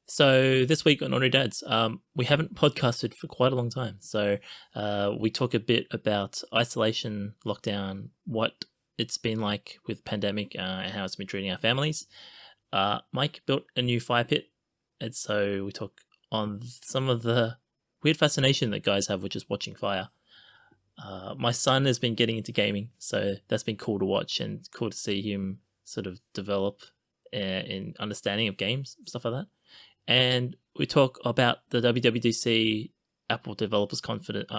So this week on Honorary Dads, we haven't podcasted for quite a long time. So we talk a bit about isolation, lockdown, what it's been like with pandemic, and how it's been treating our families. Mike built a new fire pit, and so we talk on some of the weird fascination that guys have with just watching fire. My son has been getting into gaming, so that's been cool to watch and cool to see him sort of develop in understanding of games, stuff like that. And we talk about the WWDC Apple Developers Conference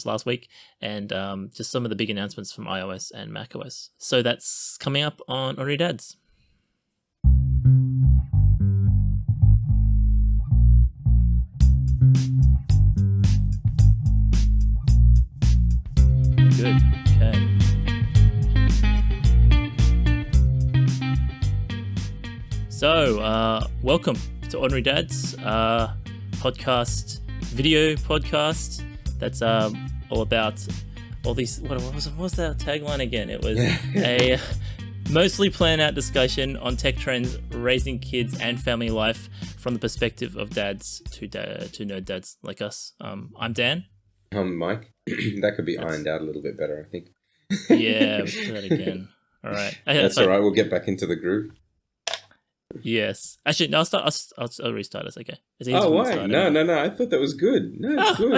last week, and just some of the big announcements from iOS and macOS. So that's coming up on Honorary Dads. Good. Okay. So, welcome to Ordinary Dads, podcast, video podcast. That's all about all these. What was that tagline again? It was a mostly planned out discussion on tech trends, raising kids, and family life from the perspective of dads to nerd dads like us. I'm Dan. I'm Mike. That could be ironed out a little bit better, I think. Yeah, let's do that again. All right. That's all right. We'll get back into the groove. Yes. Actually, no, I'll restart us. Okay. Oh, why? No. I thought that was good. No, it's good.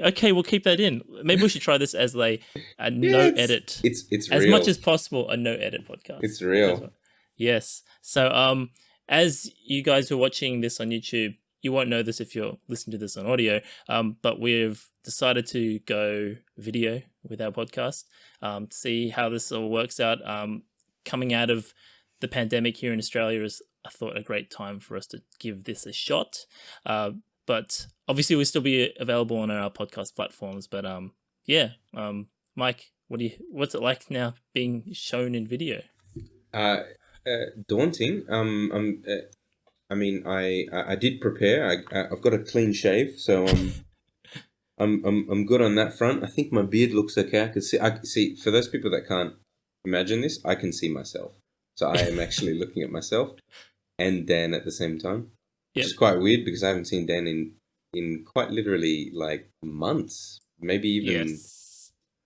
Okay. We'll keep that in. Maybe we should try this as a no edit. It's as real. much as possible a no edit podcast. It's real. Yes. So as you guys are watching this on YouTube, you won't know this if you're listening to this on audio. But we've decided to go video with our podcast to see how this all works out. Coming out of the pandemic here in Australia is, I thought, a great time for us to give this a shot. But obviously we'll still be available on our podcast platforms. But Mike, what's it like now being shown in video? Daunting. I did prepare. I've got a clean shave, so I'm good on that front. I think my beard looks okay. I can see. For those people that can't imagine this, I can see myself. So I am actually looking at myself and Dan at the same time, which is quite weird because I haven't seen Dan in quite literally like months, maybe even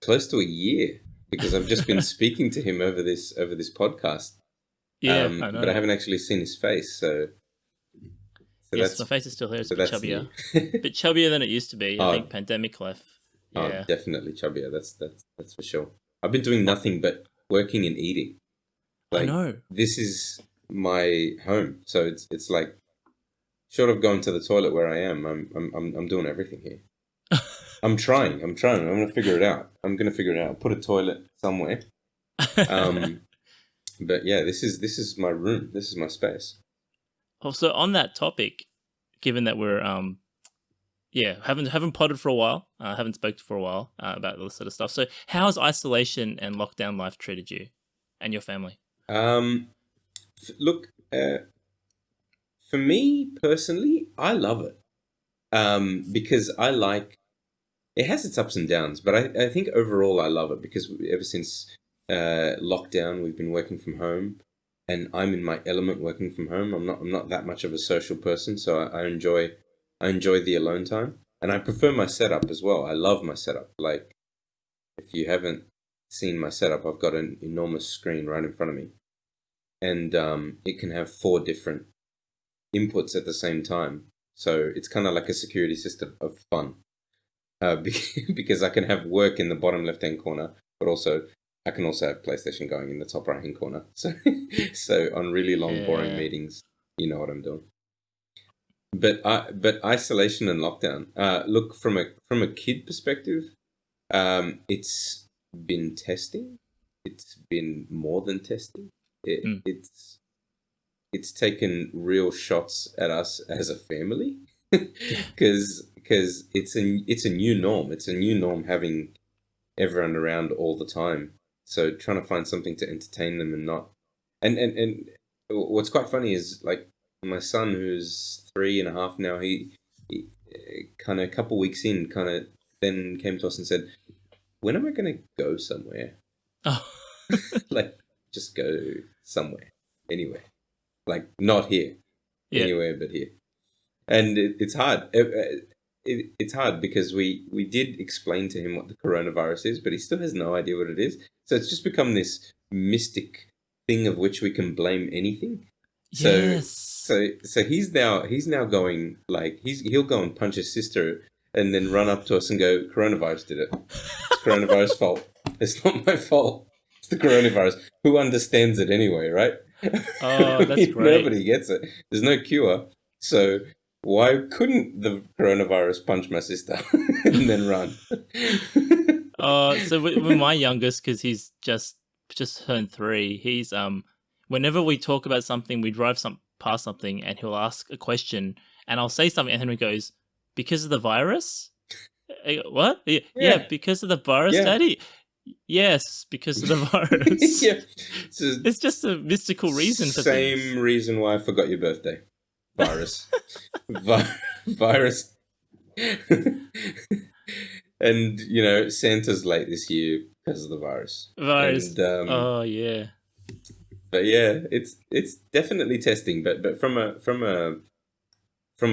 close to a year, because I've just been speaking to him over this podcast. Yeah, I know. But I haven't actually seen his face. So yes, my face is still here. It's a bit chubbier, bit chubbier than it used to be. I think pandemic life. Yeah, definitely chubbier. That's for sure. I've been doing nothing but working and eating. I know. This is my home, so it's like, short of going to the toilet where I am, I'm doing everything here. I'm trying. I'm gonna figure it out. I'll put a toilet somewhere. But yeah, this is my room. This is my space. Also, on that topic, given that we're haven't potted for a while, haven't spoken for a while about this sort of stuff. So, how's isolation and lockdown life treated you and your family? Look, for me personally, I love it. Because it has its ups and downs, but I think overall I love it because ever since lockdown, we've been working from home, and I'm in my element working from home. I'm not that much of a social person, so I enjoy the alone time, and I prefer my setup as well. I love my setup. Like, if you haven't seen my setup, I've got an enormous screen right in front of me, and it can have 4 different inputs at the same time. So it's kind of like a security system of fun, because I can have work in the bottom left-hand corner, but also I can also have PlayStation going in the top right-hand corner. So on really long, boring meetings, you know what I'm doing. But isolation and lockdown. Look, from a kid perspective, it's been testing. It's been more than testing. It's taken real shots at us as a family, because it's a new norm. It's a new norm having everyone around all the time. So trying to find something to entertain them and not. And what's quite funny is, like, my son, who's 3.5 now, he kind of a couple weeks in, kind of then came to us and said, "When am I going to go somewhere?" Oh. Like, just go somewhere, anywhere. Like, not here. Yeah. anywhere but here. And it's hard. It's hard because we did explain to him what the coronavirus is, but he still has no idea what it is. So it's just become this mystic thing of which we can blame anything. So Yes. so he's now going like he'll go and punch his sister and then run up to us and go, "Coronavirus did it. It's coronavirus' fault. It's not my fault. It's the coronavirus. Who understands it anyway, right?" Oh, that's great. Nobody gets it. There's no cure. So why couldn't the coronavirus punch my sister and then run? So with my youngest, because he's just turned 3, he's whenever we talk about something, we drive past something, and he'll ask a question, and I'll say something, and Henry goes, "Because of the virus." I go, what? Yeah, Yeah, because of the virus, yeah, Daddy. Yes, because of the virus. yeah. So It's just a mystical reason for same things. reason why I forgot your birthday. Virus. Virus. And Santa's late this year because of the virus. Virus. And Oh yeah. but yeah, it's definitely testing. But from a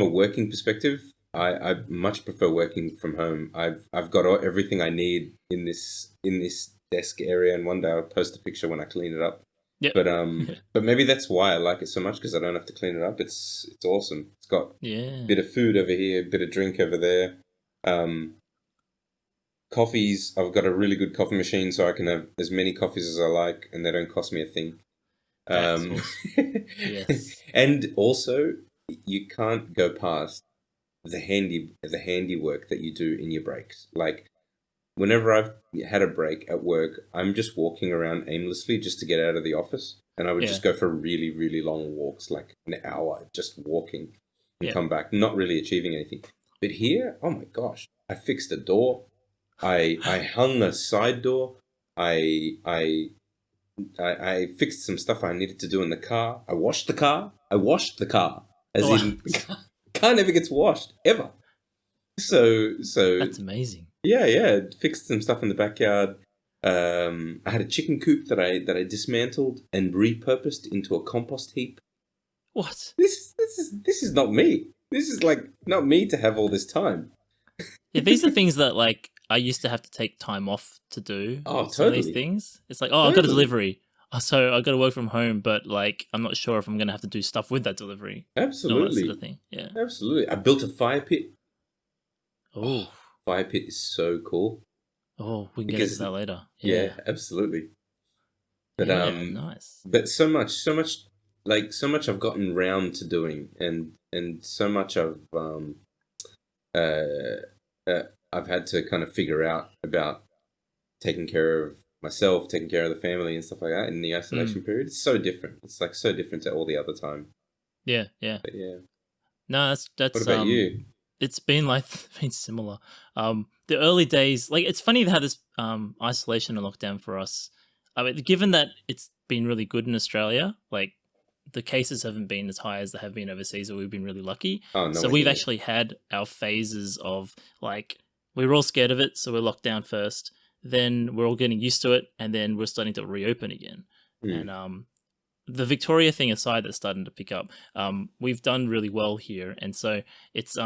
working perspective, I much prefer working from home. I've got everything I need in this desk area, and one day I'll post a picture when I clean it up. Yep. But maybe that's why I like it so much, because I don't have to clean it up. It's awesome. It's got Yeah. a bit of food over here, a bit of drink over there. Coffees. I've got a really good coffee machine, so I can have as many coffees as I like, and they don't cost me a thing. That's awesome. Yes. And also, you can't go past the handiwork that you do in your breaks. Like, whenever I've had a break at work, I'm just walking around aimlessly just to get out of the office, and I would Yeah. just go for really, really long walks, like an hour, just walking and Yeah. come back, not really achieving anything. But here, oh my gosh, I fixed a door. I hung a side door. I fixed some stuff I needed to do in the car. I washed the car. As Wow. in the car never gets washed ever. So That's amazing. yeah, fixed some stuff in the backyard. I had a chicken coop that I dismantled and repurposed into a compost heap. What? This is not me. This is like not me to have all this time. Yeah, these are things that like I used to have to take time off to do. Oh, Some of these totally, things. It's like, oh, I got a totally, delivery. So I got to work from home, but like I'm not sure if I'm gonna have to do stuff with that delivery. And all that sort of absolutely, thing. Yeah. absolutely. I built a fire pit. Oh. Oh, fire pit is so cool Oh, we can get into because that later. yeah, Yeah. absolutely. But Yeah, nice. but so much I've gotten round to doing, and so much uh, I've had to kind of figure out about taking care of myself, taking care of the family and stuff like that in the isolation period. It's so different. It's like so different to all the other time. Yeah, yeah. But yeah. No, What that's about you? it's been like been similar. The early days, like it's funny how this isolation and lockdown for us. I mean, given that it's been really good in Australia, like the cases haven't been as high as they have been overseas, so we've been really lucky. Oh, So nowhere we've near. actually had our phases of like we were all scared of it, so we're locked down first. Then we're all getting used to it, and then we're starting to reopen again. Mm. And the Victoria thing aside, that's starting to pick up. We've done really well here, and so it's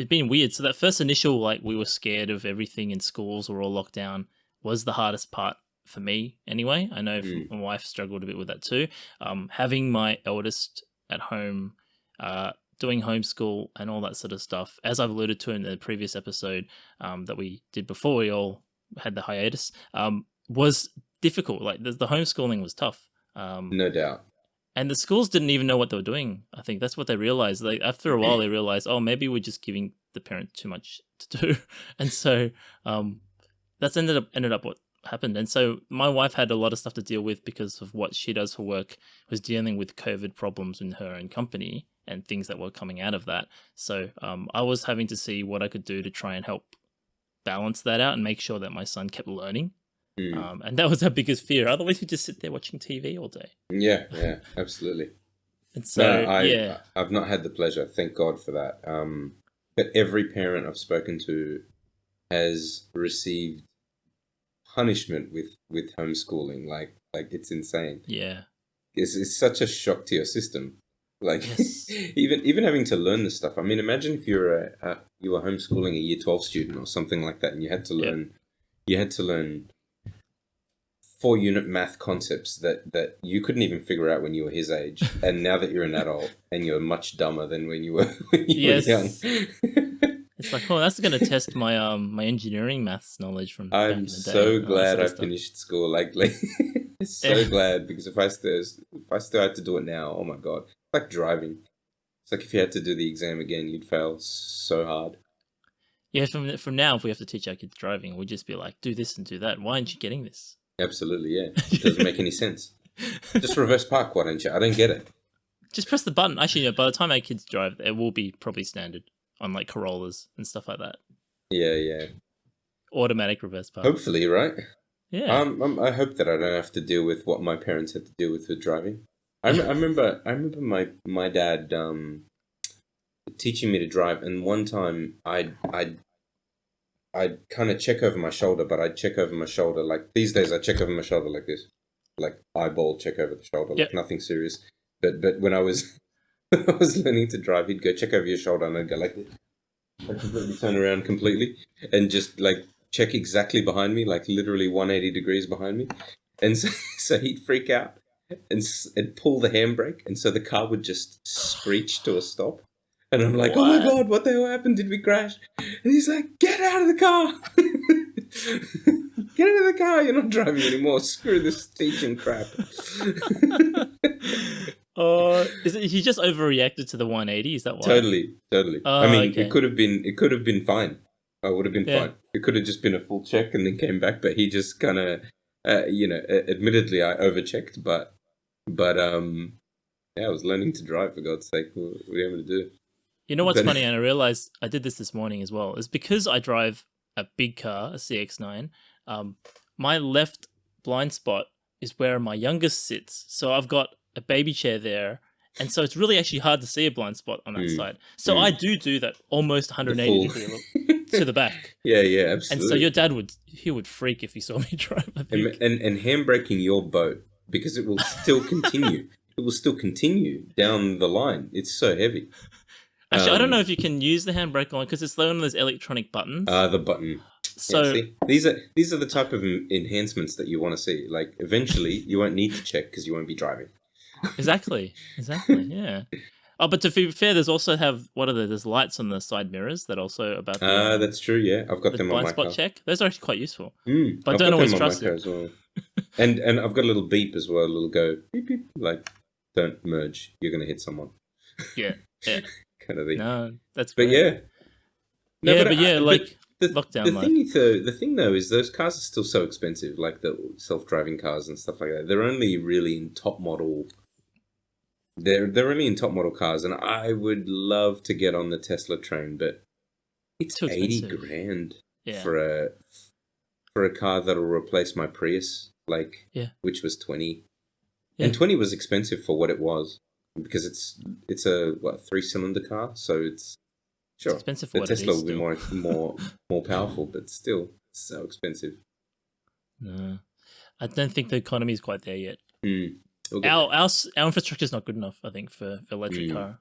been weird. So that first initial like we were scared of everything in schools were all locked down was the hardest part for me anyway. I know Mm. my wife struggled a bit with that too. Having my eldest at home, doing homeschool and all that sort of stuff, as I've alluded to in the previous episode that we did before we all had the hiatus, was difficult. Like the homeschooling was tough. No doubt. And the schools didn't even know what they were doing. I think that's what they realized. Like after a while, they realized, oh, maybe we're just giving the parent too much to do, and so that's ended up what happened. And so my wife had a lot of stuff to deal with because of what she does for work. Was dealing with COVID problems in her own company and things that were coming out of that. So I was having to see what I could do to try and help balance that out and make sure that my son kept learning. Mm. And that was our biggest fear. Otherwise, he'd just sit there watching TV all day. Yeah, absolutely. And No, so, yeah, I've not had the pleasure. Thank God for that. But every parent I've spoken to has received punishment with homeschooling. Like it's insane. yeah, It's such a shock to your system. Like Yes. even having to learn this stuff. I mean, imagine if you were homeschooling a year 12 student or something like that, and Yep. you had to learn 4-unit math concepts that you couldn't even figure out when you were his age, and now that you're an adult and you're much dumber than when you were when you were young. Yes. It's like, oh, that's going to test my my engineering maths knowledge from back I'm in the day so and all that glad sort I of stuff. finished school. Like Yeah. so glad, because if I still had to do it now, oh my god, it's like driving. It's like if you had to do the exam again, you'd fail so hard. Yeah, from now, if we have to teach our kids driving, we'd just be like, do this and do that. Why aren't you getting this? Absolutely, yeah. It doesn't make any sense. Just reverse park, why don't you? I don't get it. Just press the button. Actually, no, by the time our kids drive, it will be probably standard on like Corollas and stuff like that. Yeah. Automatic reverse park. Hopefully, right? Yeah. I hope that I don't have to deal with what my parents had to deal with driving. I remember my dad teaching me to drive, and one time I'd kind of check over my shoulder, but I'd check over my shoulder like these days. I check over my shoulder like this, like eyeball check over the shoulder, Yep. like nothing serious. But when I was when I was learning to drive, he'd go check over your shoulder, and I'd go like this. I'd completely turn around completely and just like check exactly behind me, like literally 180 degrees behind me, and so he'd freak out and pull the handbrake, and so the car would just screech to a stop. And I'm like, oh my What? god, what the hell happened? Did we crash? And he's like, get out of the car! Get out of the car! You're not driving anymore. Screw this teaching crap. He just overreacted to the 180? Is that why? Totally. Oh, I mean, okay. it could have been fine. I would have been Yeah. fine. It could have just been a full check and then came back, but he just kind of, admittedly, I overchecked, but yeah, I was learning to drive, for God's sake. What are you going to do? You know what's Then- funny, and I realized I did this morning as well, is because I drive a big car, a CX-9, my left blind spot is where my youngest sits. So I've got a baby chair there, and so it's really actually hard to see a blind spot on that side. So I do that almost 180 degree look to the back. Yeah, And absolutely. so your dad would freak if he saw me drive, I think. and handbraking your boat, because it will still continue. It will still continue down the line. It's so heavy. Actually, I don't know if you can use the handbrake on because it's one of those electronic buttons. The button. So Yeah, see? These are the type of enhancements that you want to see. Like eventually, you won't need to check because you won't be driving. Exactly, yeah. Oh, but to be fair, there's also there's lights on the side mirrors that also about the That's true. Yeah, I've got the them on blind my spot car. check. Those are actually quite useful. But I I've don't got always them on my trust car it. as well. And I've got a little beep as well. A little go beep beep, like don't merge. You're gonna hit someone. Yeah. Kind of thing. No, that's But great. yeah. No, Yeah, but yeah, like the lockdown life. The thing though is those cars are still so expensive, like the self-driving cars and stuff like that. They're only really in top model. They're only in top model cars, and I would love to get on the Tesla train, but it's Too 80 expensive. grand Yeah. for a car that'll replace my Prius, like Yeah. which was 20. Yeah. And 20 was expensive for what it was, because it's a 3-cylinder car, so it's sure expensive for the what it Tesla is will be still. more powerful, but still so expensive. No, I don't think the economy is quite there yet. We'll get Our infrastructure is not good enough, I think, for electric car,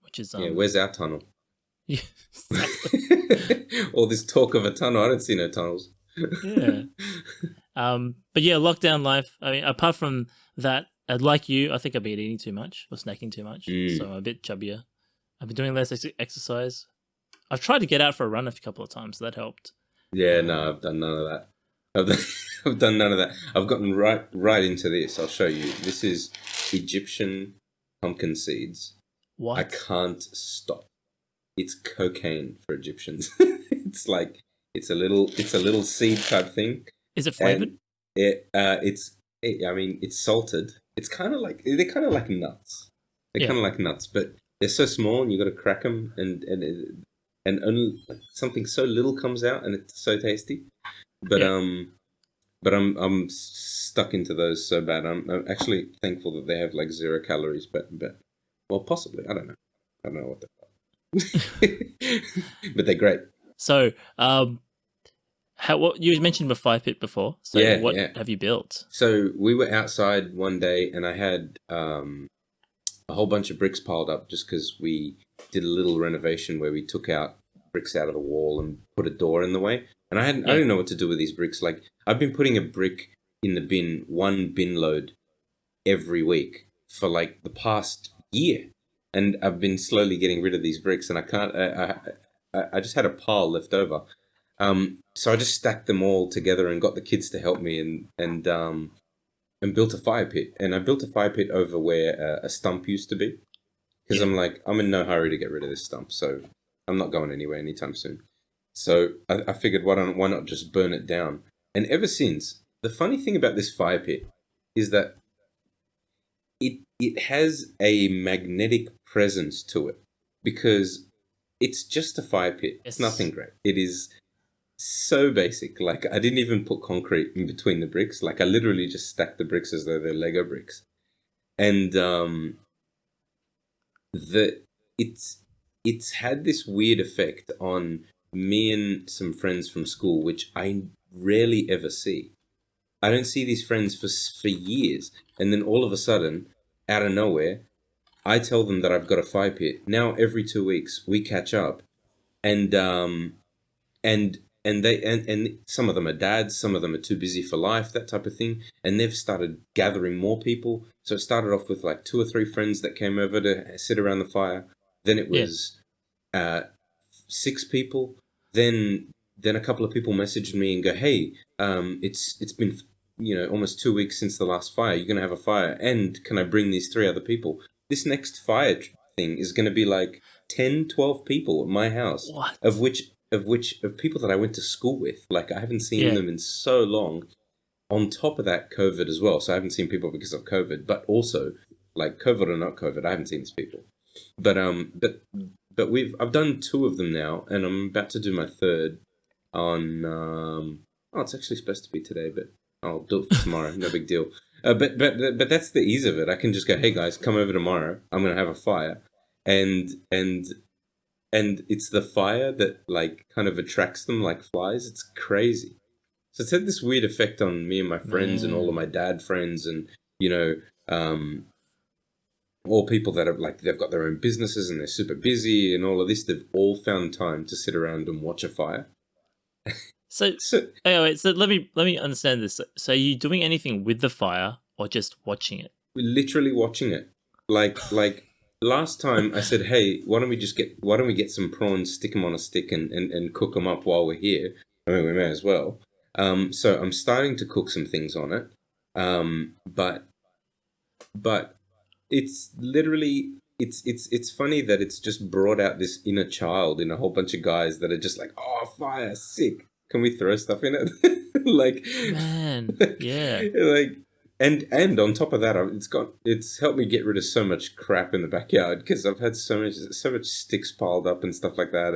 which is there. Yeah, where's our tunnel? yeah, exactly. All this talk of a tunnel, I don't see no tunnels. Yeah. But yeah, lockdown life. I mean, apart from that, like you, I think I've been eating too much or snacking too much, so I'm a bit chubbier. I've been doing less exercise. I've tried to get out for a run a couple of times, so that helped. Yeah, no, I've done none of that. I've done none of that. I've gotten right into this. I'll show you. This is Egyptian pumpkin seeds. What? I can't stop. It's cocaine for Egyptians. It's like it's a little seed type thing. Is it flavored? I mean, it's salted. It's kind of like they're kind of like nuts. They're kind of like nuts, but they're so small, and you got to crack them, and only like, something so little comes out, and it's so tasty. But I'm stuck into those so bad. I'm actually thankful that they have like 0 calories, but well, possibly I don't know what they're but they're great. So, what you mentioned a fire pit before. So, what have you built? So we were outside one day, and I had a whole bunch of bricks piled up just because we did a little renovation where we took out bricks out of the wall and put a door in the way. And I Yeah. didn't know what to do with these bricks. Like, I've been putting a brick in the bin, one bin load every week for like the past year, and I've been slowly getting rid of these bricks, and I can't. I just had a pile left over, so I just stacked them all together and got the kids to help me, and built a fire pit. And I built a fire pit over where a stump used to be, because Yeah. I'm like, I'm in no hurry to get rid of this stump, so I'm not going anywhere anytime soon. So I figured, why not just burn it down? And ever since, the funny thing about this fire pit is that it has a magnetic presence to it, because it's just a fire pit. It's nothing Yes. great. It is so basic. Like, I didn't even put concrete in between the bricks. Like, I literally just stacked the bricks as though they're Lego bricks. And the it's had this weird effect on me and some friends from school, which I rarely ever see. I don't see these friends for years, and then all of a sudden, out of nowhere, I tell them that I've got a fire pit. Now every 2 weeks we catch up, and and and some of them are dads, some of them are too busy for life, that type of thing, and they've started gathering more people. So it started off with like 2 or 3 friends that came over to sit around the fire. Then it Yeah. was 6 people. Then a couple of people messaged me and go, "Hey, it's been almost 2 weeks since the last fire. You're gonna have a fire, and can I bring these 3 other people? This next thing is gonna be like 10, 12 people at my house, of What? which of people that I went to school with. Like, I haven't seen Yeah. them in so long. On top of that, COVID as well. So I haven't seen people because of COVID, but also, like, COVID or not COVID, I haven't seen these people. But I've done 2 of them now, and I'm about to do my third on oh, it's actually supposed to be today, but I'll do it for tomorrow. No big deal. But that's the ease of it. I can just go, "Hey guys, come over tomorrow. I'm gonna have a fire," and and and it's the fire that like kind of attracts them like flies. It's crazy. So it's had this weird effect on me and my friends and all of Man. my dad friends, and you know, um, all people that have like they've got their own businesses and they're super busy and all of this. They've all found time to sit around and watch a fire. So So anyway, so let me understand this. So are you doing anything with the fire or just watching it? we're literally watching it. Like last time, I said, "Hey, why don't we get some prawns, stick them on a stick, and cook them up while we're here? I mean, we may as well." So I'm starting to cook some things on it. But it's literally it's funny that it's just brought out this inner child in a whole bunch of guys that are just like, "Oh, fire, sick. Can we throw stuff in it?" like Man. Yeah. like and on top of that, it's helped me get rid of so much crap in the backyard, because I've had so much sticks piled up and stuff like that,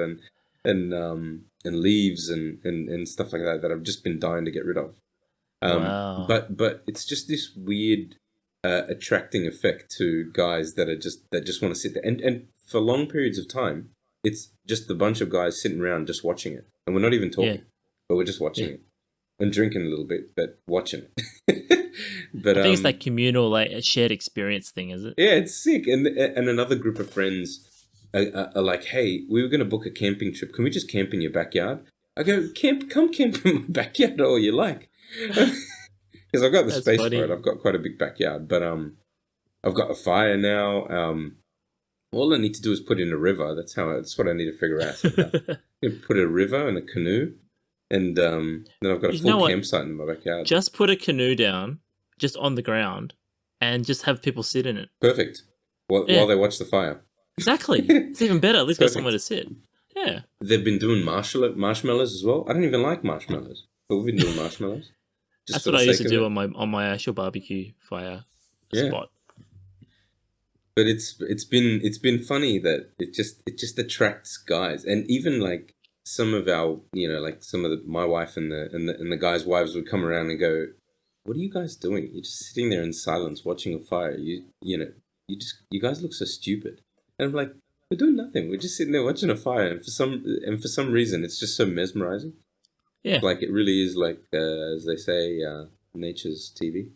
and leaves and stuff like that I've just been dying to get rid of. Wow. But it's just this weird attracting effect to guys that just want to sit there, and for long periods of time, it's just a bunch of guys sitting around just watching it, and we're not even Yeah. talking, but we're just watching Yeah. it and drinking a little bit, but watching it. but I think it's that communal, like a shared experience thing, is it? Yeah, it's sick. And another group of friends are like, "Hey, we were going to book a camping trip. Can we just camp in your backyard?" I go, Come camp in my backyard all you like," because I've got the That's space for it. funny. I've got quite a big backyard, but I've got a fire now. All I need to do is put in a river. That's what I need to figure out. Put a river and a canoe, and then I've got a You know full what? campsite in my backyard. Just put a canoe down, just on the ground, and just have people sit in it. Perfect. While Yeah, they watch the fire. exactly. It's even better. At least got somewhere Perfect. to sit. Yeah, They've been doing marshmallows as well. I don't even like marshmallows, but we've been doing marshmallows just that's for what the I used sake to of do it. on my actual barbecue fire Yeah, spot. but it's been funny that it just attracts guys, and even like some of our like some of my wife and the guys' wives would come around and go, "What are you guys doing? You're just sitting there in silence watching a fire. You guys look so stupid." And I'm like, "We're doing nothing. We're just sitting there watching a fire." And for some reason, it's just so mesmerizing. Yeah, Like, it really is like, as they say, nature's TV.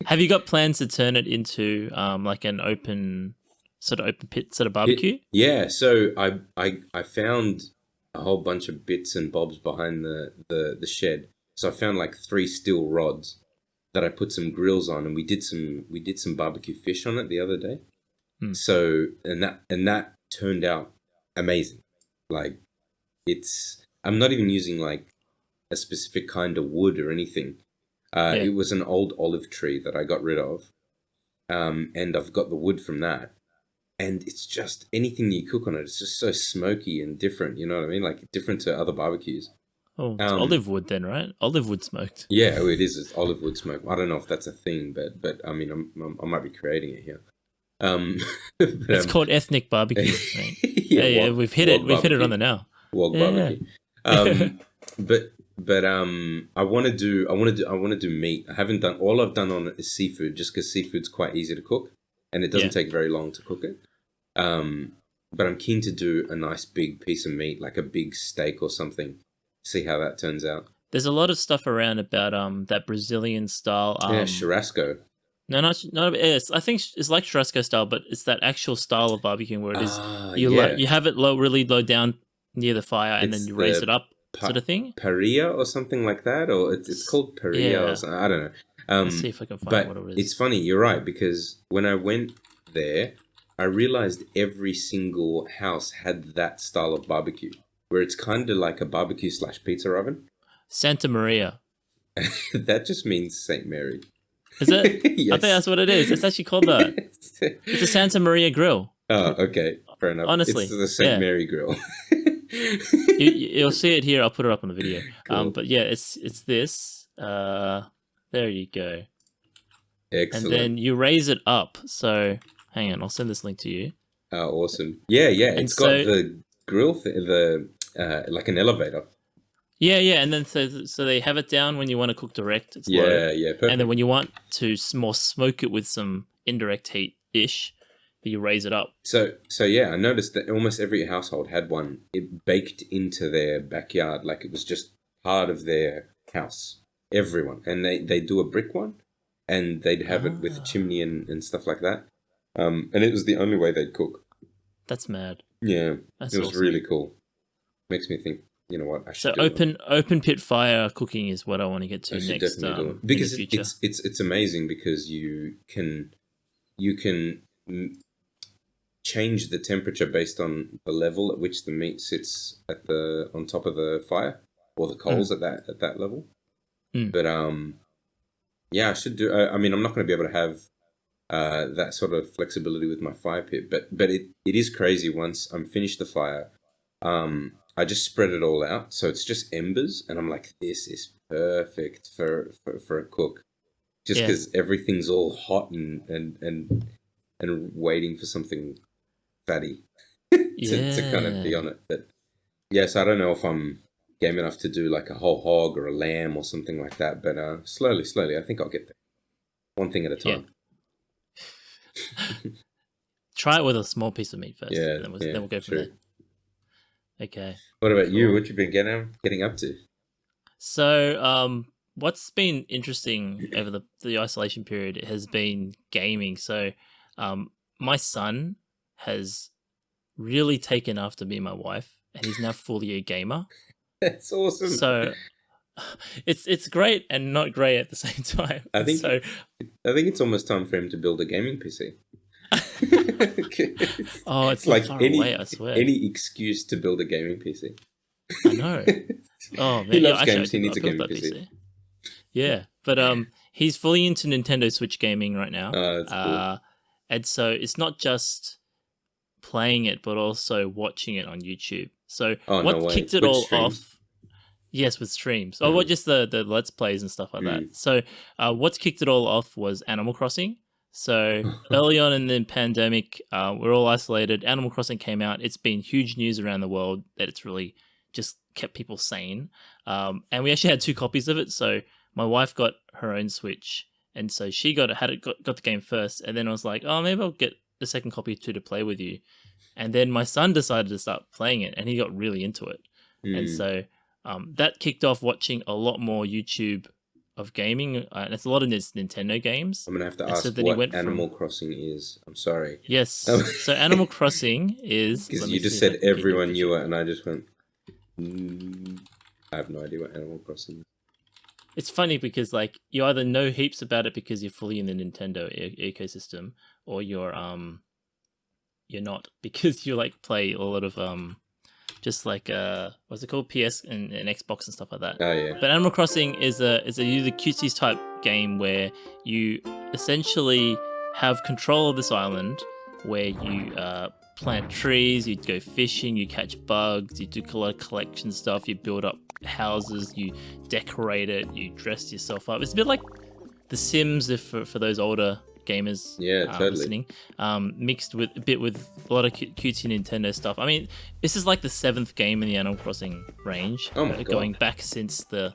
Have you got plans to turn it into like an open pit sort of barbecue? Yeah, so I found a whole bunch of bits and bobs behind the shed. So I found like 3 steel rods that I put some grills on, and we did some barbecue fish on it the other day. Hmm. So and that turned out amazing. Like I'm not even using like a specific kind of wood or anything. Yeah. It was an old olive tree that I got rid of, and I've got the wood from that. And it's just anything you cook on it. It's just so smoky and different. You know what I mean? Like different to other barbecues. Oh, it's Um, olive wood then, right? Olive wood smoked. yeah, oh, it is. It's olive wood smoke. I don't know if that's a thing, but I mean, I might be creating it here. Um, but, It's called ethnic barbecue, right? yeah, Yeah, we've hit it. wog We've hit it on barbecue, the nail. wog Yeah. barbecue. But I want to do meat. I haven't done all I've done on it is seafood, just because seafood's quite easy to cook, and it doesn't Yeah. take very long to cook it. But I'm keen to do a nice big piece of meat, like a big steak or something. See how that turns out. There's a lot of stuff around about that Brazilian style. Yeah, churrasco. No, not it's, I think it's like churrasco style, but it's that actual style of barbecuing where it is Yeah. you have it really low down near the fire, and then It's you raise the it up, sort of thing. Parilla or something like that, or it's called Parilla or Yeah. something. I don't know. Let's see if I can find But what it it's is. funny. You're right, because when I went there, I realized every single house had that style of barbecue, where it's kind of like a barbecue / pizza oven. Santa Maria. That just means Saint Mary. Is it? I Yes. think that's what it is. It's actually called that. It's a Santa Maria grill. Oh, okay. Fair enough. Honestly, It's the Saint yeah. Mary grill. You'll see it here. I'll put it up on the video. Cool. But yeah, it's this. There you go. Excellent. And then you raise it up. So hang on, I'll send this link to you. Oh, awesome. Yeah. And It's got the grill, like an elevator. Yeah, and then so they have it down when you want to cook direct. It's low. Yeah, perfect. And then when you want to more smoke it with some indirect heat-ish, you raise it up. So yeah, I noticed that almost every household had one. It baked into their backyard, like it was just part of their house. Everyone, and they do a brick one, and they'd have it with a chimney and stuff like that. And it was the only way they'd cook. That's mad. Yeah, That's it was awesome. really cool. Makes me think. You know what? I should So do open pit fire cooking is what I want to get to I should next. definitely do it. In Because the future. it's amazing, because you can change the temperature based on the level at which the meat sits on top of the fire, or the coals at that level. But yeah, I should do. I mean, I'm not going to be able to have that sort of flexibility with my fire pit, but it is crazy. Once I'm finished the fire, I just spread it all out, so it's just embers, and I'm like, this is perfect for a cook, just because everything's all hot and waiting for something fatty to kind of be on it. But yes, I don't know if I'm game enough to do like a whole hog or a lamb or something like that, but slowly, I think I'll get there. One thing at a time. Try it with a small piece of meat first. Yeah, and then we'll go from there. Okay. What about you? What you been getting up to? So, what's been interesting over the isolation period has been gaming. So, my son has really taken after me and my wife, and he's now fully a gamer. That's awesome. So, it's great and not great at the same time. I think it's almost time for him to build a gaming PC. Oh, it's like far any away, I swear. any excuse to build a gaming PC. I know. Oh man, He loves actually, games. He needs a I built gaming that PC. Yeah, but he's fully into Nintendo Switch gaming right now. That's cool. And so it's not just playing it, but also watching it on YouTube. So what kicked it all off? Yes, with streams. Oh, what just the Let's Plays and stuff like that. So what's kicked it all off was Animal Crossing. So early on in the pandemic, we're all isolated. Animal Crossing came out. It's been huge news around the world that it's really just kept people sane. And we actually had 2 copies of it. So my wife got her own Switch, and so she got the game first. And then I was like, oh, maybe I'll get the second copy too to play with you. And then my son decided to start playing it, and he got really into it. And so that kicked off watching a lot more YouTube of gaming, and it's a lot of Nintendo games. I'm gonna have to And so ask then he what went Animal from Crossing is. I'm sorry. yes. So Animal Crossing is. Because Let me you just see if I said can get you a everyone knew picture. it, and I just went. I have no idea what Animal Crossing is. It's funny because like you either know heaps about it because you're fully in the Nintendo ecosystem, or you're not because you like play a lot of just like what's it called, PS and Xbox and stuff like that. Oh yeah. But Animal Crossing is a the cutesy type game where you essentially have control of this island where you plant trees, you go fishing, you catch bugs, you do a lot of collection stuff, you build up houses, you decorate it, you dress yourself up. It's a bit like The Sims, if for those older gamers Yeah, totally. listening, mixed with a lot of cutesy Nintendo stuff. I mean, this is like the 7th game in the Animal Crossing range, Oh my God. going back since the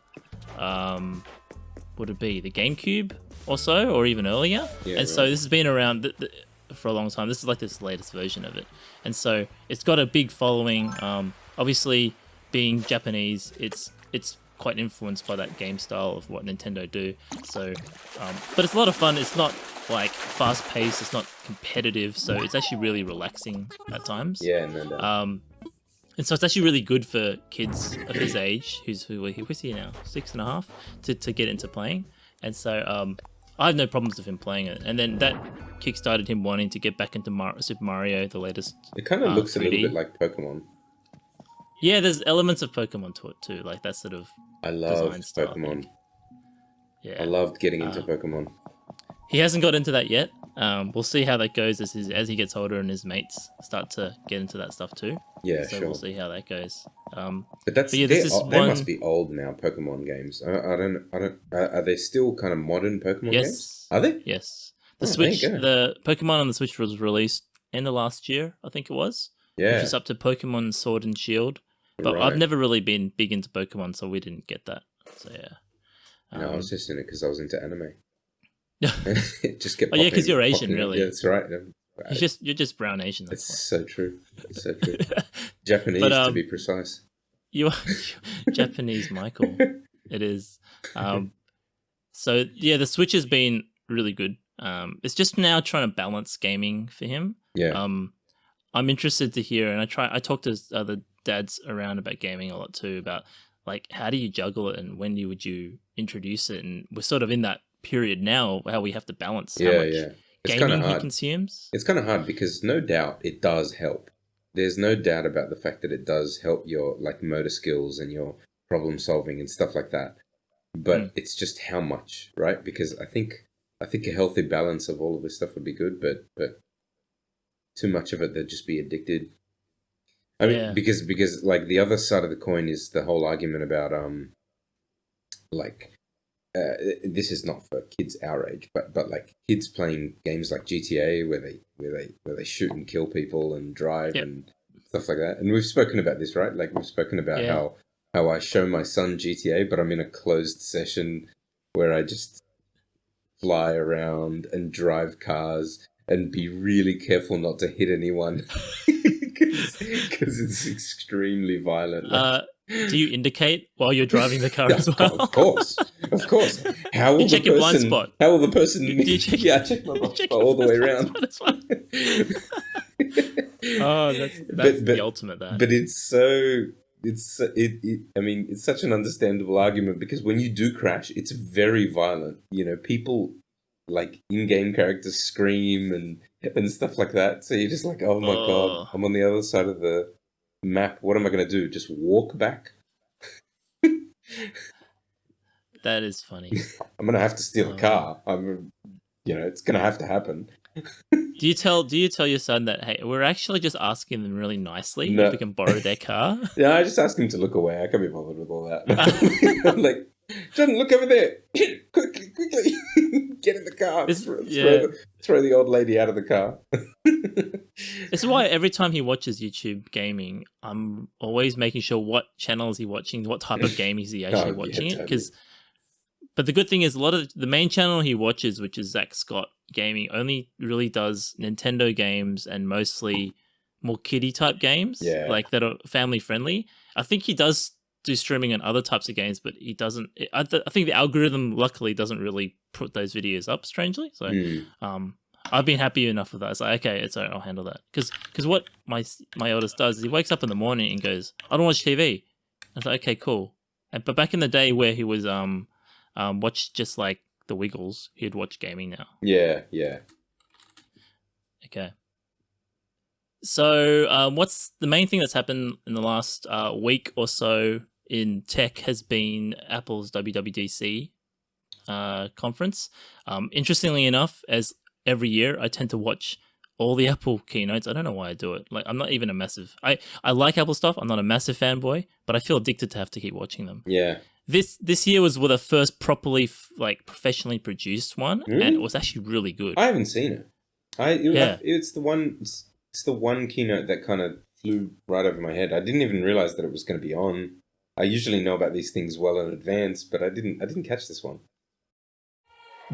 would it be the GameCube or so, or even earlier? Yeah, and so this has been around for a long time. This is like this latest version of it, and so it's got a big following. Obviously, being Japanese, it's quite influenced by that game style of what Nintendo do. So, but it's a lot of fun. It's not like fast paced. It's not competitive. So it's actually really relaxing at times. Yeah, no doubt. And so it's actually really good for kids of his age, who's he now, 6.5, to get into playing. And so I have no problems with him playing it. And then that kickstarted him wanting to get back into Super Mario, the latest. It kind of looks 3D. a little bit like Pokemon. Yeah, there's elements of Pokemon to it too, like that sort of. I loved design style, Pokemon. Yeah, I loved getting into Pokemon. He hasn't got into that yet. We'll see how that goes as he gets older and his mates start to get into that stuff too. Yeah, so sure. We'll see how that goes. But that's yeah, they must be old now. Pokemon games. I don't. Are they still kind of modern Pokemon games? Are they? Yes. The Oh, Switch, there you go. the Pokemon on the Switch was released end of last year, I think it was. Yeah. Which is up to Pokemon Sword and Shield. But Right. I've never really been big into Pokemon, so we didn't get that. So yeah. No, I was just in it because I was into anime. It just kept. Oh yeah, because you're popping Asian, up. really. Yeah, that's right. You're just brown Asian. That's It's so true. It's so true. Japanese, But, to be precise. You are Japanese, Michael. It is. So yeah, the Switch has been really good. It's just now trying to balance gaming for him. Yeah. I'm interested to hear, and I talk to other dads around about gaming a lot too, about like how do you juggle it and when would you introduce it, and we're sort of in that period now how we have to balance how much It's gaming kind of he hard. consumes. It's kind of hard because no doubt it does help. There's no doubt about the fact that it does help your like motor skills and your problem solving and stuff like that. But it's just how much, right? Because I think a healthy balance of all of this stuff would be good, but too much of it, they'd just be addicted. I mean, because like the other side of the coin is the whole argument about this is not for kids our age, but like kids playing games like GTA where they shoot and kill people and drive and stuff like that. And we've spoken about this, right? Like we've spoken about how I show my son GTA, but I'm in a closed session where I just fly around and drive cars and be really careful not to hit anyone because it's extremely violent. Do you indicate while you're driving the car as well? Of course. How will you check your blind spot? How will the person? Do you check, I check my blind spot all the way around. Oh, that's the ultimate. That, but it's so. I mean, it's such an understandable argument because when you do crash, it's very violent. You know, people like in-game characters scream and stuff like that. So you're just like, oh my God, I'm on the other side of the map. What am I going to do? Just walk back? That is funny. I'm going to have to steal a car. It's going to have to happen. Do you tell your son that, hey, we're actually just asking them really nicely if we can borrow their car? No, I just ask him to look away. I can't be bothered with all that. I'm like, John, look over there. Quickly. Get in the car. Throw the old lady out of the car. This is why every time he watches YouTube gaming, I'm always making sure what channel is he watching, what type of game is he actually watching it. Totally. But the good thing is a lot of the main channel he watches, which is Zach Scott Gaming, only really does Nintendo games and mostly more kiddie type games, like that are family friendly. I think he does do streaming on other types of games, but he doesn't. I think the algorithm luckily doesn't really put those videos up, strangely. So I've been happy enough with that. It's like, okay, it's all right, I'll handle that. Because what my eldest does is he wakes up in the morning and goes, I don't watch TV. I was like, okay, cool. But back in the day where he was watched just like the Wiggles, he'd watch gaming now. Yeah. Okay. So what's the main thing that's happened in the last week or so in tech has been Apple's WWDC conference. Interestingly enough, as every year I tend to watch all the Apple keynotes. I don't know why I do it. Like, I'm not even a massive... I like Apple stuff. I'm not a massive fanboy, but I feel addicted to have to keep watching them. Yeah. This year was the first properly professionally produced one, Really? and it was actually really good. I haven't seen it. It's the one. It's the one keynote that kind of flew right over my head. I didn't even realize that it was going to be on. I usually know about these things well in advance, but I didn't catch this one.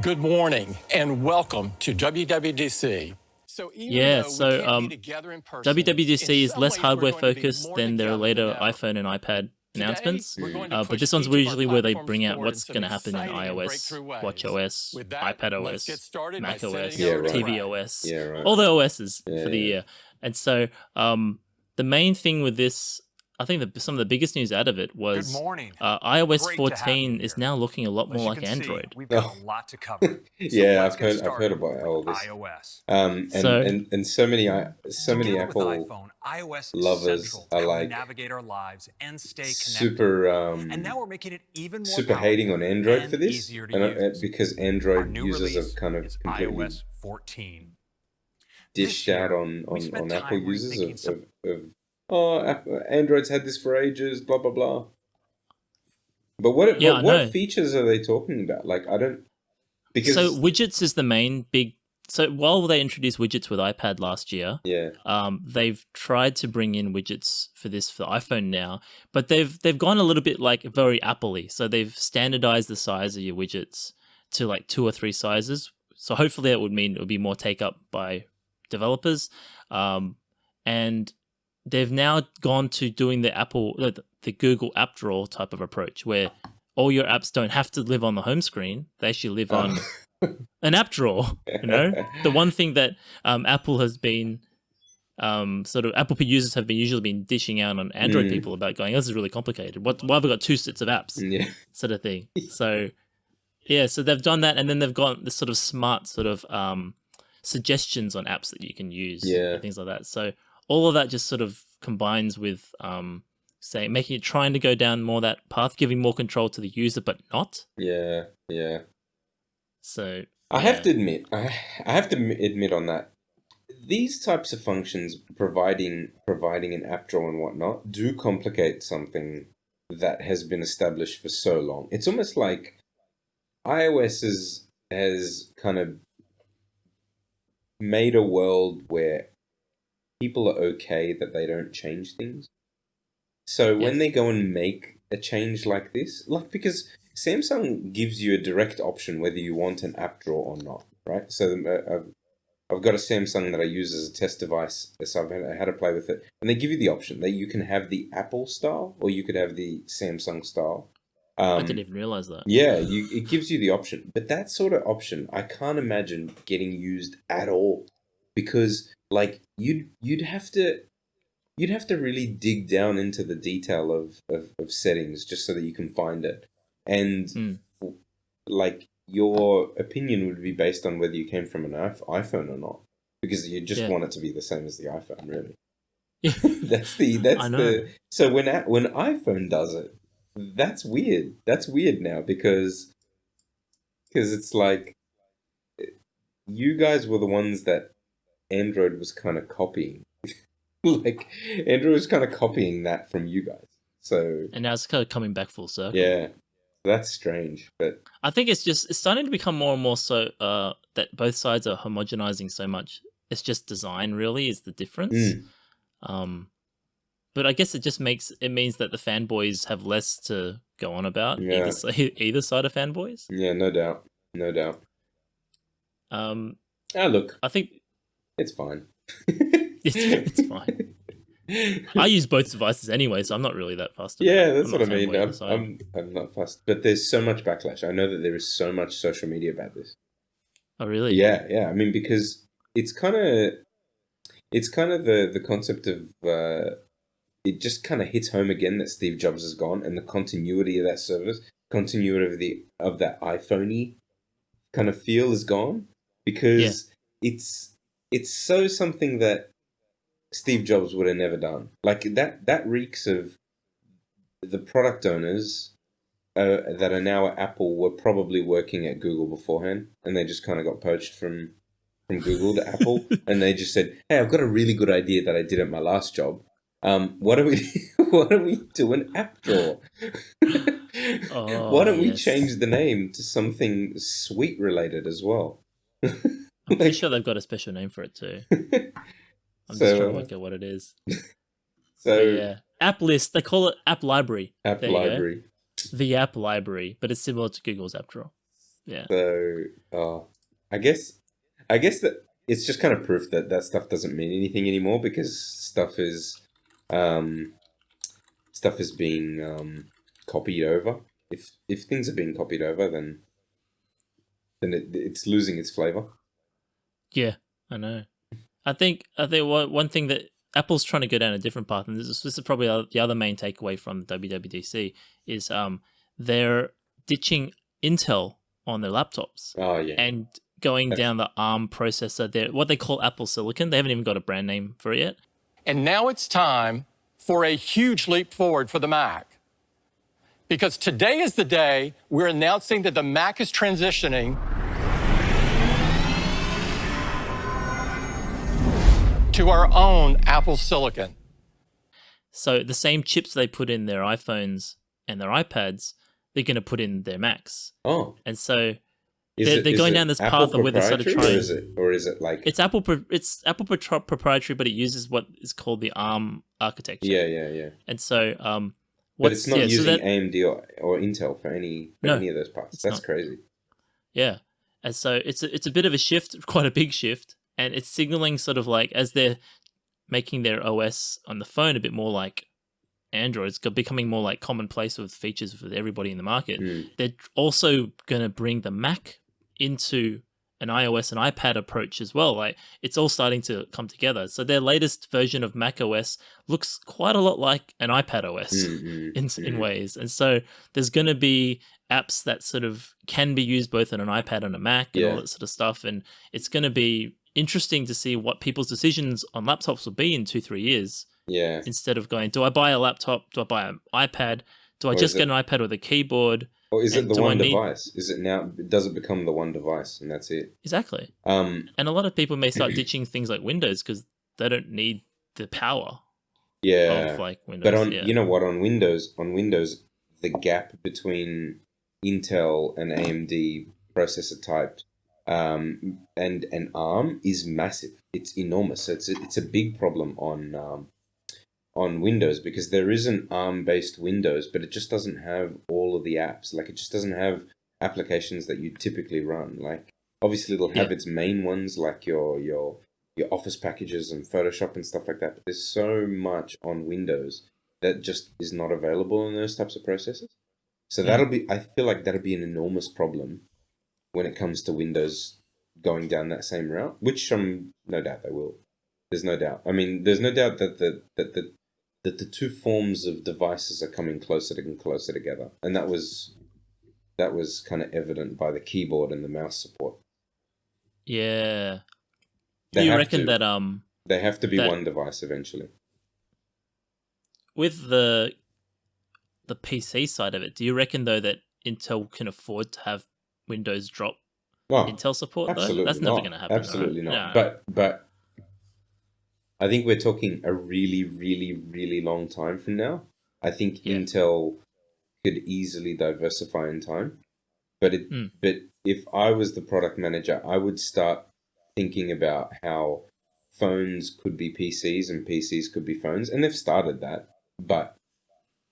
Good morning and welcome to WWDC. WWDC is less hardware focused than their later iPhone and iPad announcements, but this one's usually where they bring out what's going to happen in iOS, watchOS, iPadOS, macOS, tvOS, all the OSs for the year. And so the main thing with this, I think some of the biggest news out of it was iOS 14 is now looking a lot more like Android. We've got a lot to cover. Yeah, I've heard about all this. iOS. And so many Apple iOS lovers are like navigate our lives and stay connected. super and now we're making it even more super hating on Android for this, use. because Android users have kind of completely iOS 14. dished out on Apple users of Android's had this for ages, blah blah blah. But what features are they talking about? Like, I don't, because so widgets is the main big. So while they introduced widgets with iPad last year, they've tried to bring in widgets for iPhone now, but they've gone a little bit like very Apple-y. So they've standardized the size of your widgets to like 2 or 3 sizes. So hopefully that would mean it would be more take up by developers, and they've now gone to doing the Google App Drawer type of approach, where all your apps don't have to live on the home screen; they actually live on an app drawer. The one thing that Apple has been Apple users have usually been dishing out on Android people about going, this is really complicated. Why have we got 2 sets of apps? Sort of thing. So so they've done that, and then they've got this sort of smart suggestions on apps that you can use, and things like that. So all of that just sort of combines with trying to go down more that path, giving more control to the user, but not. Yeah. So I have to admit on that, these types of functions, providing an app drawer and whatnot, do complicate something that has been established for so long. It's almost like iOS has kind of made a world where people are okay that they don't change things. So when they go and make a change like this, because Samsung gives you a direct option whether you want an app drawer or not, right? So I've got a Samsung that I use as a test device, so I had to play with it. And they give you the option that you can have the Apple style or you could have the Samsung style. I didn't even realize that. Yeah, it gives you the option. But that sort of option, I can't imagine getting used at all. Because like you'd have to really dig down into the detail of settings just so that you can find it. And like your opinion would be based on whether you came from an iPhone or not, because you just want it to be the same as the iPhone, really. So when iPhone does it, that's weird. That's weird now because it's like you guys were the ones that Android was kind of copying. Like Android was kind of copying that from you guys. So and now it's kind of coming back full circle. Yeah. That's strange, but I think it's starting to become more and more so that both sides are homogenizing so much. It's just design really is the difference. But I guess it means that the fanboys have less to go on about either side of fanboys. Yeah, no doubt. Look, I think it's fine. it's fine. I use both devices anyway, so I'm not really that fussed about Yeah, it. that's I'm what not I mean. fanboy either side. I'm not fussed, but there's so much backlash. I know that there is so much social media about this. Oh, really? Yeah. I mean, because it's kind of the concept of it just kind of hits home again that Steve Jobs is gone, and the continuity of that service, continuity of that iPhone-y kind of feel is gone, Yeah. because it's so something that Steve Jobs would have never done. Like that reeks of the product owners that are now at Apple were probably working at Google beforehand, and they just kind of got poached from Google to Apple, and they just said, "Hey, I've got a really good idea that I did at my last job. Why don't we why don't we do an app drawer? Why Oh, don't we yes. change the name to something sweet related as well?" I'm pretty Like, sure they've got a special name for it too. I'm just trying to so work out what it is. But so yeah, App List. They call it App Library. app There you go. library. The App Library, but it's similar to Google's App Drawer. Yeah. So I guess that it's just kind of proof that that stuff doesn't mean anything anymore, because um, stuff is being copied over. If things are being copied over, then it's losing its flavor. Yeah, I know. I think one thing that Apple's trying to go down a different path, and this is probably the other main takeaway from WWDC, is they're ditching Intel on their laptops Oh yeah, and going That's- down the ARM processor. They're what they call Apple Silicon. They haven't even got a brand name for it yet. And now it's time for a huge leap forward for the Mac. Because today is the day we're announcing that the Mac is transitioning to our own Apple Silicon. So the same chips they put in their iPhones and their iPads, they're going to put in their Macs. Oh, And so is they're going it down this Apple path of where they started proprietary, trying. or is it like It's Apple proprietary, but it uses what is called the ARM architecture. yeah. And so But it's not using so that, AMD or Intel for any No, of those parts. it's That's not. crazy. Yeah. And so it's a bit of a shift, quite a big shift, and it's signaling sort of like as they're making their OS on the phone a bit more like Android, it's becoming more like commonplace with features for everybody in the market. They're also going to bring the Mac into an iOS and iPad approach as well. Like it's all starting to come together. So their latest version of Mac OS looks quite a lot like an iPad OS in ways. And so there's going to be apps that sort of can be used both on an iPad and a Mac and all that sort of stuff. And it's going to be interesting to see what people's decisions on laptops will be in 2-3 years. Yeah. Instead of going, do I buy a laptop? Do I buy an iPad? Do I Or just is get an iPad with a keyboard? Or is it And the do I one need- device? Is it now? Does it become the one device and that's it? Exactly. Um, And a lot of people may start ditching things like Windows because they don't need the power yeah. of like Windows. But on yeah. you know what, on Windows, the gap between Intel and AMD processor type and ARM is massive. It's enormous. It's a big problem on Windows, because there is an ARM-based Windows, but it just doesn't have all of the apps. Like, it just doesn't have applications that you typically run. Like, obviously it'll have its main ones, like your Office packages and Photoshop and stuff like that. But there's so much on Windows that just is not available in those types of processors. So I feel like that'll be an enormous problem when it comes to Windows going down that same route, which no doubt they will. There's no doubt. I mean, there's no doubt that the two forms of devices are coming closer and closer together, and that was kind of evident by the keyboard and the mouse support. Yeah. They Do you have reckon to- that They have to be that- one device eventually. with the PC side of it, do you reckon though that Intel can afford to have Windows drop Well, Intel support absolutely though? That's never not. going to happen. Absolutely right? not. No. But I think we're talking a really, really, really long time from now. I think Intel could easily diversify in time. But if I was the product manager, I would start thinking about how phones could be PCs and PCs could be phones, and they've started that. But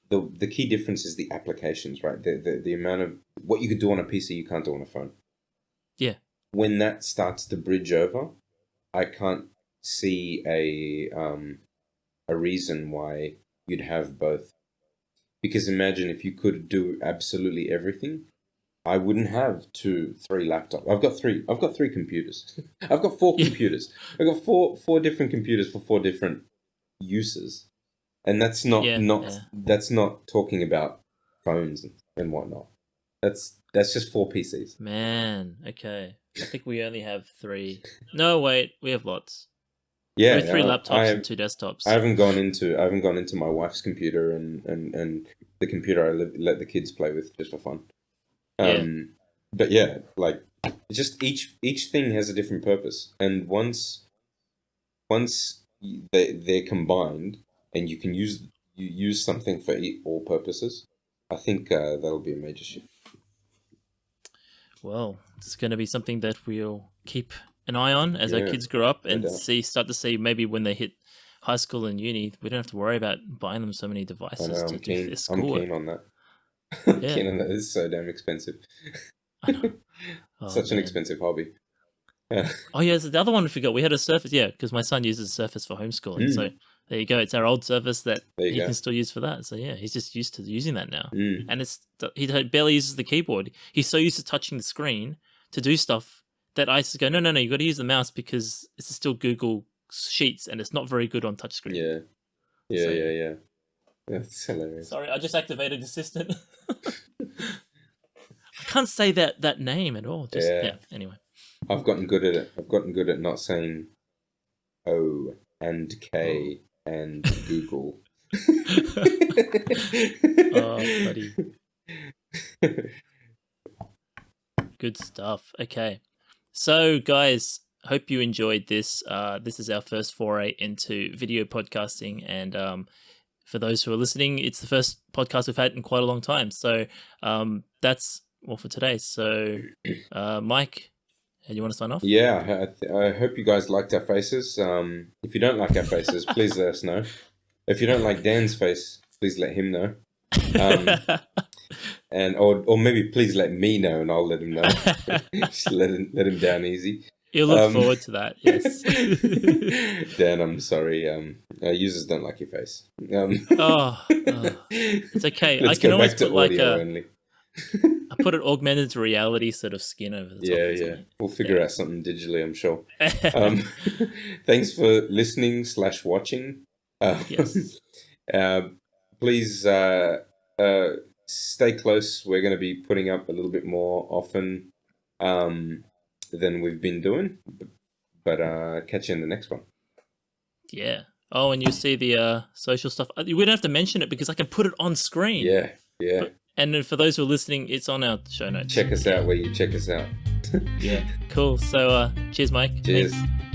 the key difference is the applications, right? The amount of what you could do on a PC you can't do on a phone. Yeah. When that starts to bridge over, I can't see a a reason why you'd have both. Because imagine if you could do absolutely everything, I wouldn't have 2, 3 laptops. I've got three computers. I've got 4 computers. I've got four different computers for 4 different uses. And that's that's not talking about phones and whatnot. That's just 4 PCs. Man, okay. I think we only have 3. No, wait, we have lots. Yeah, we have 3 laptops and 2 desktops. I haven't gone into my wife's computer and the computer I let the kids play with just for fun. But yeah, like just each thing has a different purpose, and once they're combined and you can use something for all purposes, I think that'll be a major shift. Well, it's going to be something that we'll keep an eye on as our kids grow up and start to see maybe when they hit high school and uni, we don't have to worry about buying them so many devices to do their schoolwork. I'm keen on that. I'm keen on that. It's so damn expensive. I know. Such an expensive hobby. Oh yeah, the other one we forgot. We had a Surface, because my son uses Surface for homeschooling. So there you go. It's our old Surface that he can still use for that. So yeah, he's just used to using that now. And he barely uses the keyboard. He's so used to touching the screen to do stuff that I just go, no, you got to use the mouse because it's still Google Sheets and it's not very good on touchscreen. Yeah. That's hilarious. Sorry, I just activated Assistant. I can't say that name at all. Anyway. I've gotten good at it. I've gotten good at not saying O and K and Google. Oh, buddy. Good stuff. Okay. So, guys, hope you enjoyed this. This is our first foray into video podcasting. And for those who are listening, it's the first podcast we've had in quite a long time. So that's all for today. So, Mike, do you want to sign off? Yeah, I hope you guys liked our faces. If you don't like our faces, please let us know. If you don't like Dan's face, please let him know. And or maybe please let me know, and I'll let him know. Just let him down easy. You'll look forward to that. Yes. Dan, I'm sorry. Users don't like your face. It's okay. I can always put like I put an augmented reality sort of skin over the top. Yeah. We'll figure out something digitally, I'm sure. Thanks for listening / watching. Yes. Please stay close. We're going to be putting up a little bit more often than we've been doing. But catch you in the next one. Yeah. Oh, and you see the social stuff. We don't have to mention it because I can put it on screen. Yeah. And then for those who are listening, it's on our show notes. Check us out where you check us out. Yeah, cool. So cheers, Mike. Cheers. Thanks.